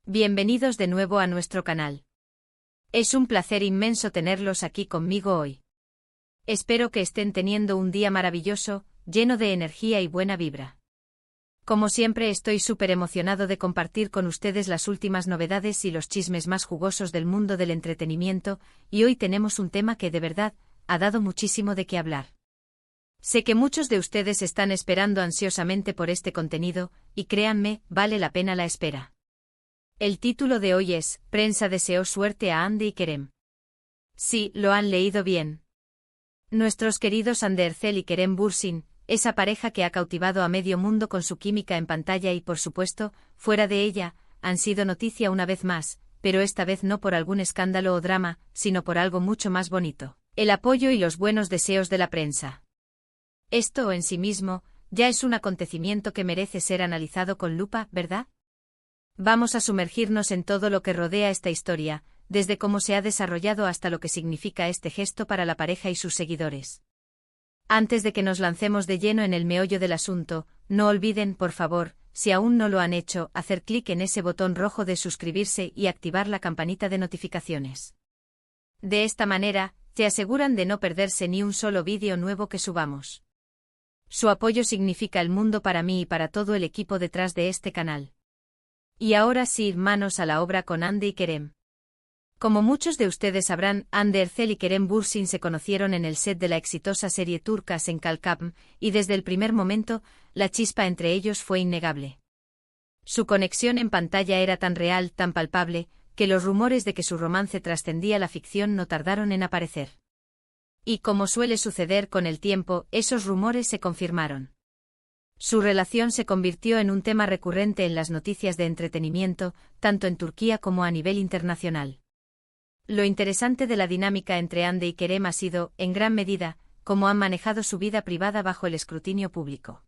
Bienvenidos de nuevo a nuestro canal. Es un placer inmenso tenerlos aquí conmigo hoy. Espero que estén teniendo un día maravilloso, lleno de energía y buena vibra. Como siempre estoy súper emocionado de compartir con ustedes las últimas novedades y los chismes más jugosos del mundo del entretenimiento, y hoy tenemos un tema que de verdad ha dado muchísimo de qué hablar. Sé que muchos de ustedes están esperando ansiosamente por este contenido, y créanme, vale la pena la espera. El título de hoy es, Prensa deseó suerte a Hande y Kerem. Sí, lo han leído bien. Nuestros queridos Hande Erçel y Kerem Bürsin, esa pareja que ha cautivado a medio mundo con su química en pantalla y por supuesto, fuera de ella, han sido noticia una vez más, pero esta vez no por algún escándalo o drama, sino por algo mucho más bonito, el apoyo y los buenos deseos de la prensa. Esto en sí mismo, ya es un acontecimiento que merece ser analizado con lupa, ¿verdad? Vamos a sumergirnos en todo lo que rodea esta historia, desde cómo se ha desarrollado hasta lo que significa este gesto para la pareja y sus seguidores. Antes de que nos lancemos de lleno en el meollo del asunto, no olviden, por favor, si aún no lo han hecho, hacer clic en ese botón rojo de suscribirse y activar la campanita de notificaciones. De esta manera, se aseguran de no perderse ni un solo vídeo nuevo que subamos. Su apoyo significa el mundo para mí y para todo el equipo detrás de este canal. Y ahora sí, manos a la obra con Hande y Kerem. Como muchos de ustedes sabrán, Hande Erçel y Kerem Bürsin se conocieron en el set de la exitosa serie turca Sen Kalkapm, y desde el primer momento, la chispa entre ellos fue innegable. Su conexión en pantalla era tan real, tan palpable, que los rumores de que su romance trascendía la ficción no tardaron en aparecer. Y como suele suceder con el tiempo, esos rumores se confirmaron. Su relación se convirtió en un tema recurrente en las noticias de entretenimiento, tanto en Turquía como a nivel internacional. Lo interesante de la dinámica entre Hande y Kerem ha sido, en gran medida, cómo han manejado su vida privada bajo el escrutinio público.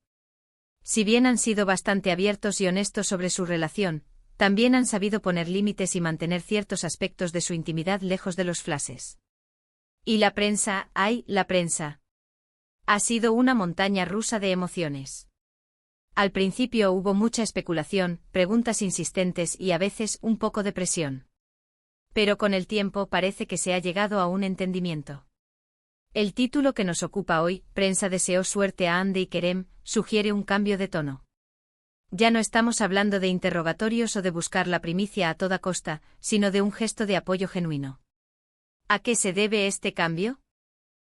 Si bien han sido bastante abiertos y honestos sobre su relación, también han sabido poner límites y mantener ciertos aspectos de su intimidad lejos de los flashes. Y la prensa, ¡ay, la prensa! Ha sido una montaña rusa de emociones. Al principio hubo mucha especulación, preguntas insistentes y a veces un poco de presión. Pero con el tiempo parece que se ha llegado a un entendimiento. El título que nos ocupa hoy, Prensa deseó suerte a Hande y Kerem, sugiere un cambio de tono. Ya no estamos hablando de interrogatorios o de buscar la primicia a toda costa, sino de un gesto de apoyo genuino. ¿A qué se debe este cambio?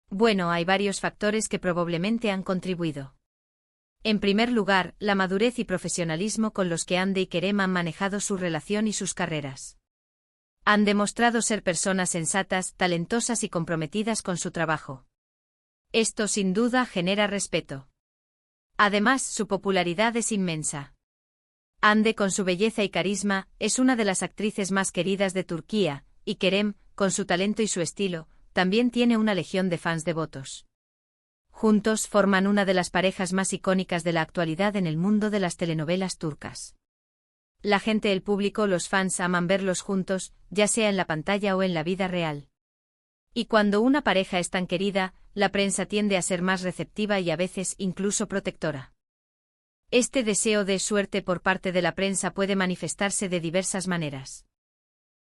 Bueno, hay varios factores que probablemente han contribuido. En primer lugar, la madurez y profesionalismo con los que Hande y Kerem han manejado su relación y sus carreras. Han demostrado ser personas sensatas, talentosas y comprometidas con su trabajo. Esto sin duda genera respeto. Además, su popularidad es inmensa. Hande, con su belleza y carisma, es una de las actrices más queridas de Turquía, y Kerem, con su talento y su estilo, también tiene una legión de fans devotos. Juntos forman una de las parejas más icónicas de la actualidad en el mundo de las telenovelas turcas. La gente, el público, los fans aman verlos juntos, ya sea en la pantalla o en la vida real. Y cuando una pareja es tan querida, la prensa tiende a ser más receptiva y a veces incluso protectora. Este deseo de suerte por parte de la prensa puede manifestarse de diversas maneras.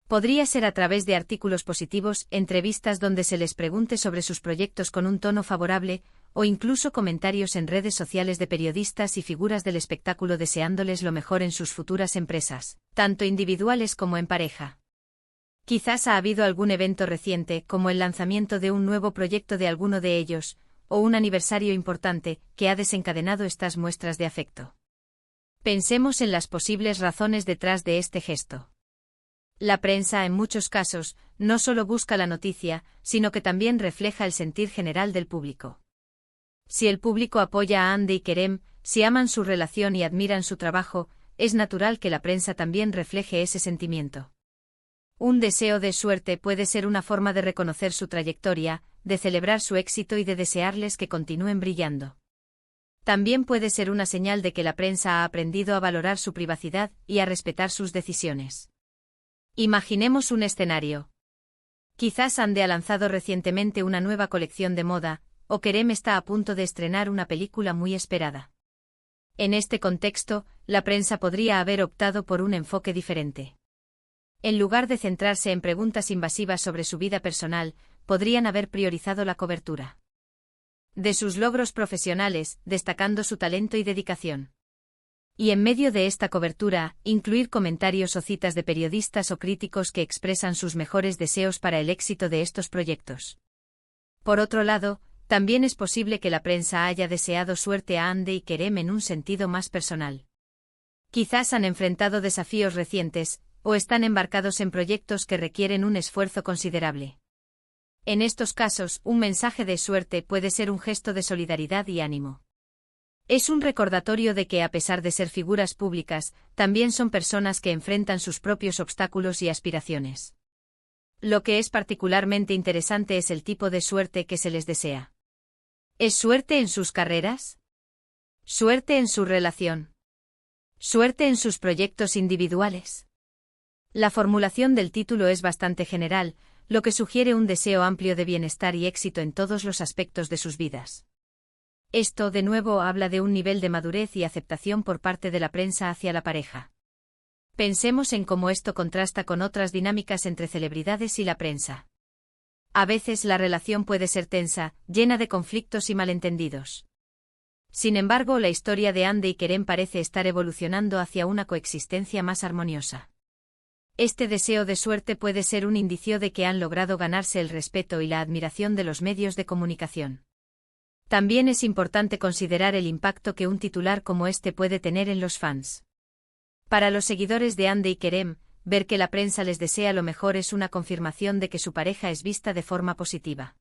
Podría ser a través de artículos positivos, entrevistas donde se les pregunte sobre sus proyectos con un tono favorable, o incluso comentarios en redes sociales de periodistas y figuras del espectáculo deseándoles lo mejor en sus futuras empresas, tanto individuales como en pareja. Quizás ha habido algún evento reciente, como el lanzamiento de un nuevo proyecto de alguno de ellos, o un aniversario importante, que ha desencadenado estas muestras de afecto. Pensemos en las posibles razones detrás de este gesto. La prensa, en muchos casos, no solo busca la noticia, sino que también refleja el sentir general del público. Si el público apoya a Hande y Kerem, si aman su relación y admiran su trabajo, es natural que la prensa también refleje ese sentimiento. Un deseo de suerte puede ser una forma de reconocer su trayectoria, de celebrar su éxito y de desearles que continúen brillando. También puede ser una señal de que la prensa ha aprendido a valorar su privacidad y a respetar sus decisiones. Imaginemos un escenario. Quizás Hande ha lanzado recientemente una nueva colección de moda, o Kerem está a punto de estrenar una película muy esperada. En este contexto, la prensa podría haber optado por un enfoque diferente. En lugar de centrarse en preguntas invasivas sobre su vida personal, podrían haber priorizado la cobertura de sus logros profesionales, destacando su talento y dedicación. Y en medio de esta cobertura, incluir comentarios o citas de periodistas o críticos que expresan sus mejores deseos para el éxito de estos proyectos. Por otro lado, también es posible que la prensa haya deseado suerte a Hande y Kerem en un sentido más personal. Quizás han enfrentado desafíos recientes, o están embarcados en proyectos que requieren un esfuerzo considerable. En estos casos, un mensaje de suerte puede ser un gesto de solidaridad y ánimo. Es un recordatorio de que a pesar de ser figuras públicas, también son personas que enfrentan sus propios obstáculos y aspiraciones. Lo que es particularmente interesante es el tipo de suerte que se les desea. ¿Es suerte en sus carreras? ¿Suerte en su relación? ¿Suerte en sus proyectos individuales? La formulación del título es bastante general, lo que sugiere un deseo amplio de bienestar y éxito en todos los aspectos de sus vidas. Esto, de nuevo, habla de un nivel de madurez y aceptación por parte de la prensa hacia la pareja. Pensemos en cómo esto contrasta con otras dinámicas entre celebridades y la prensa. A veces la relación puede ser tensa, llena de conflictos y malentendidos. Sin embargo, la historia de Hande y Kerem parece estar evolucionando hacia una coexistencia más armoniosa. Este deseo de suerte puede ser un indicio de que han logrado ganarse el respeto y la admiración de los medios de comunicación. También es importante considerar el impacto que un titular como este puede tener en los fans. Para los seguidores de Hande y Kerem, ver que la prensa les desea lo mejor es una confirmación de que su pareja es vista de forma positiva.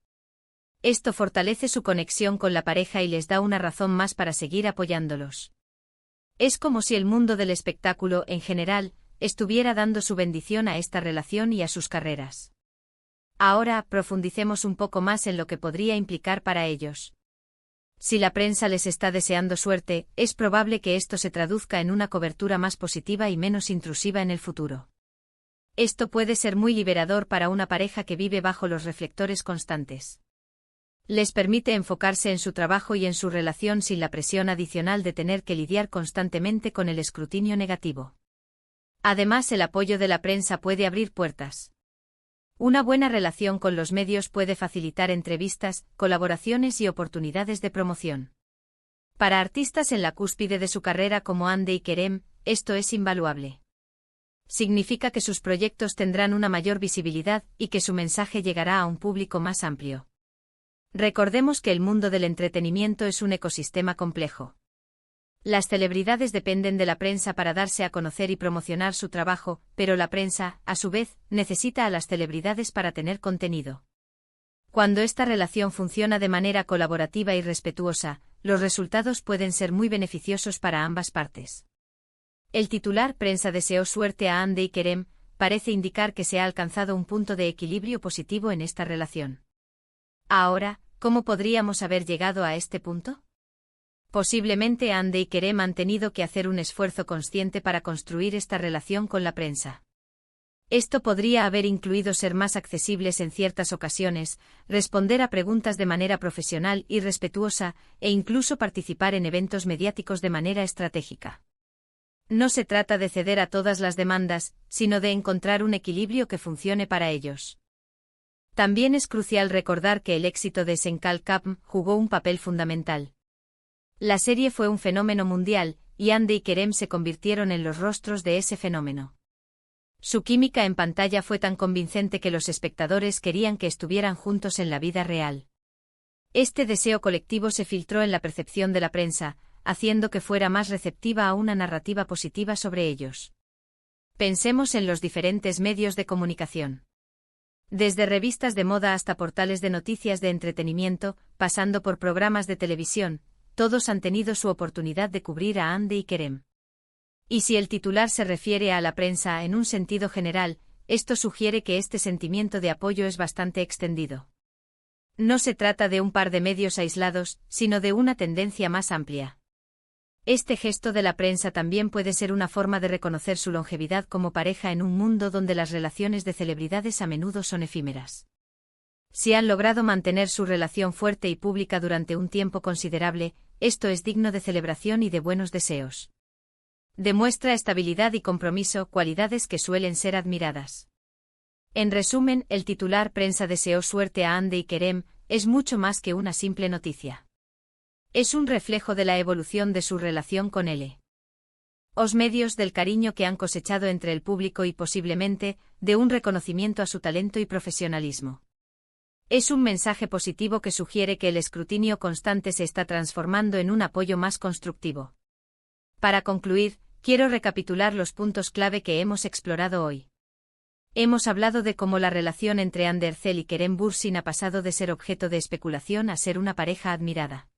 Esto fortalece su conexión con la pareja y les da una razón más para seguir apoyándolos. Es como si el mundo del espectáculo, en general, estuviera dando su bendición a esta relación y a sus carreras. Ahora, profundicemos un poco más en lo que podría implicar para ellos. Si la prensa les está deseando suerte, es probable que esto se traduzca en una cobertura más positiva y menos intrusiva en el futuro. Esto puede ser muy liberador para una pareja que vive bajo los reflectores constantes. Les permite enfocarse en su trabajo y en su relación sin la presión adicional de tener que lidiar constantemente con el escrutinio negativo. Además, el apoyo de la prensa puede abrir puertas. Una buena relación con los medios puede facilitar entrevistas, colaboraciones y oportunidades de promoción. Para artistas en la cúspide de su carrera como Hande y Kerem, esto es invaluable. Significa que sus proyectos tendrán una mayor visibilidad y que su mensaje llegará a un público más amplio. Recordemos que el mundo del entretenimiento es un ecosistema complejo. Las celebridades dependen de la prensa para darse a conocer y promocionar su trabajo, pero la prensa, a su vez, necesita a las celebridades para tener contenido. Cuando esta relación funciona de manera colaborativa y respetuosa, los resultados pueden ser muy beneficiosos para ambas partes. El titular "Prensa deseó suerte a Hande y Kerem" parece indicar que se ha alcanzado un punto de equilibrio positivo en esta relación. Ahora, ¿cómo podríamos haber llegado a este punto? Posiblemente Hande y Kerem han tenido que hacer un esfuerzo consciente para construir esta relación con la prensa. Esto podría haber incluido ser más accesibles en ciertas ocasiones, responder a preguntas de manera profesional y respetuosa, e incluso participar en eventos mediáticos de manera estratégica. No se trata de ceder a todas las demandas, sino de encontrar un equilibrio que funcione para ellos. También es crucial recordar que el éxito de Senkal Kapm jugó un papel fundamental. La serie fue un fenómeno mundial, y Hande y Kerem se convirtieron en los rostros de ese fenómeno. Su química en pantalla fue tan convincente que los espectadores querían que estuvieran juntos en la vida real. Este deseo colectivo se filtró en la percepción de la prensa, haciendo que fuera más receptiva a una narrativa positiva sobre ellos. Pensemos en los diferentes medios de comunicación. Desde revistas de moda hasta portales de noticias de entretenimiento, pasando por programas de televisión, todos han tenido su oportunidad de cubrir a Hande y Kerem. Y si el titular se refiere a la prensa en un sentido general, esto sugiere que este sentimiento de apoyo es bastante extendido. No se trata de un par de medios aislados, sino de una tendencia más amplia. Este gesto de la prensa también puede ser una forma de reconocer su longevidad como pareja en un mundo donde las relaciones de celebridades a menudo son efímeras. Si han logrado mantener su relación fuerte y pública durante un tiempo considerable, esto es digno de celebración y de buenos deseos. Demuestra estabilidad y compromiso, cualidades que suelen ser admiradas. En resumen, el titular Prensa deseó suerte a Hande y Kerem, es mucho más que una simple noticia. Es un reflejo de la evolución de su relación con él. Os medios del cariño que han cosechado entre el público y posiblemente, de un reconocimiento a su talento y profesionalismo. Es un mensaje positivo que sugiere que el escrutinio constante se está transformando en un apoyo más constructivo. Para concluir, quiero recapitular los puntos clave que hemos explorado hoy. Hemos hablado de cómo la relación entre Hande Erçel y Kerem Bürsin ha pasado de ser objeto de especulación a ser una pareja admirada.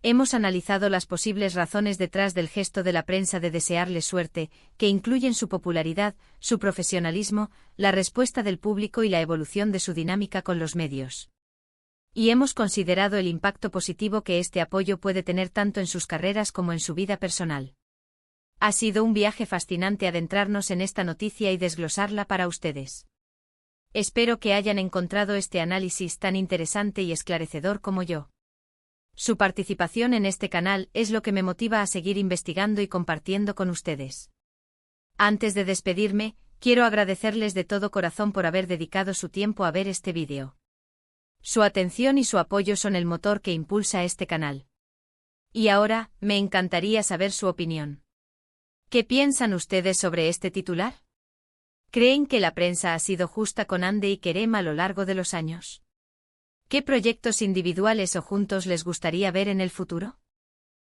Hemos analizado las posibles razones detrás del gesto de la prensa de desearle suerte, que incluyen su popularidad, su profesionalismo, la respuesta del público y la evolución de su dinámica con los medios. Y hemos considerado el impacto positivo que este apoyo puede tener tanto en sus carreras como en su vida personal. Ha sido un viaje fascinante adentrarnos en esta noticia y desglosarla para ustedes. Espero que hayan encontrado este análisis tan interesante y esclarecedor como yo. Su participación en este canal es lo que me motiva a seguir investigando y compartiendo con ustedes. Antes de despedirme, quiero agradecerles de todo corazón por haber dedicado su tiempo a ver este vídeo. Su atención y su apoyo son el motor que impulsa este canal. Y ahora, me encantaría saber su opinión. ¿Qué piensan ustedes sobre este titular? ¿Creen que la prensa ha sido justa con Hande y Kerem a lo largo de los años? ¿Qué proyectos individuales o juntos les gustaría ver en el futuro?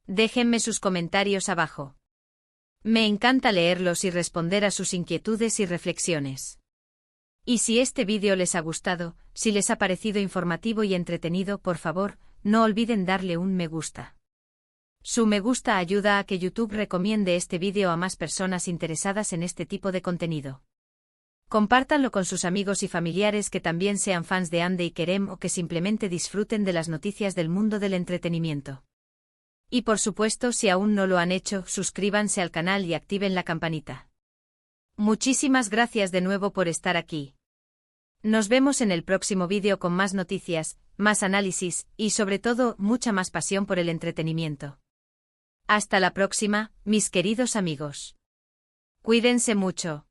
Déjenme sus comentarios abajo. Me encanta leerlos y responder a sus inquietudes y reflexiones. Y si este vídeo les ha gustado, si les ha parecido informativo y entretenido, por favor, no olviden darle un me gusta. Su me gusta ayuda a que YouTube recomiende este vídeo a más personas interesadas en este tipo de contenido. Compártanlo con sus amigos y familiares que también sean fans de Hande y Kerem o que simplemente disfruten de las noticias del mundo del entretenimiento. Y por supuesto, si aún no lo han hecho, suscríbanse al canal y activen la campanita. Muchísimas gracias de nuevo por estar aquí. Nos vemos en el próximo vídeo con más noticias, más análisis y sobre todo, mucha más pasión por el entretenimiento. Hasta la próxima, mis queridos amigos. Cuídense mucho.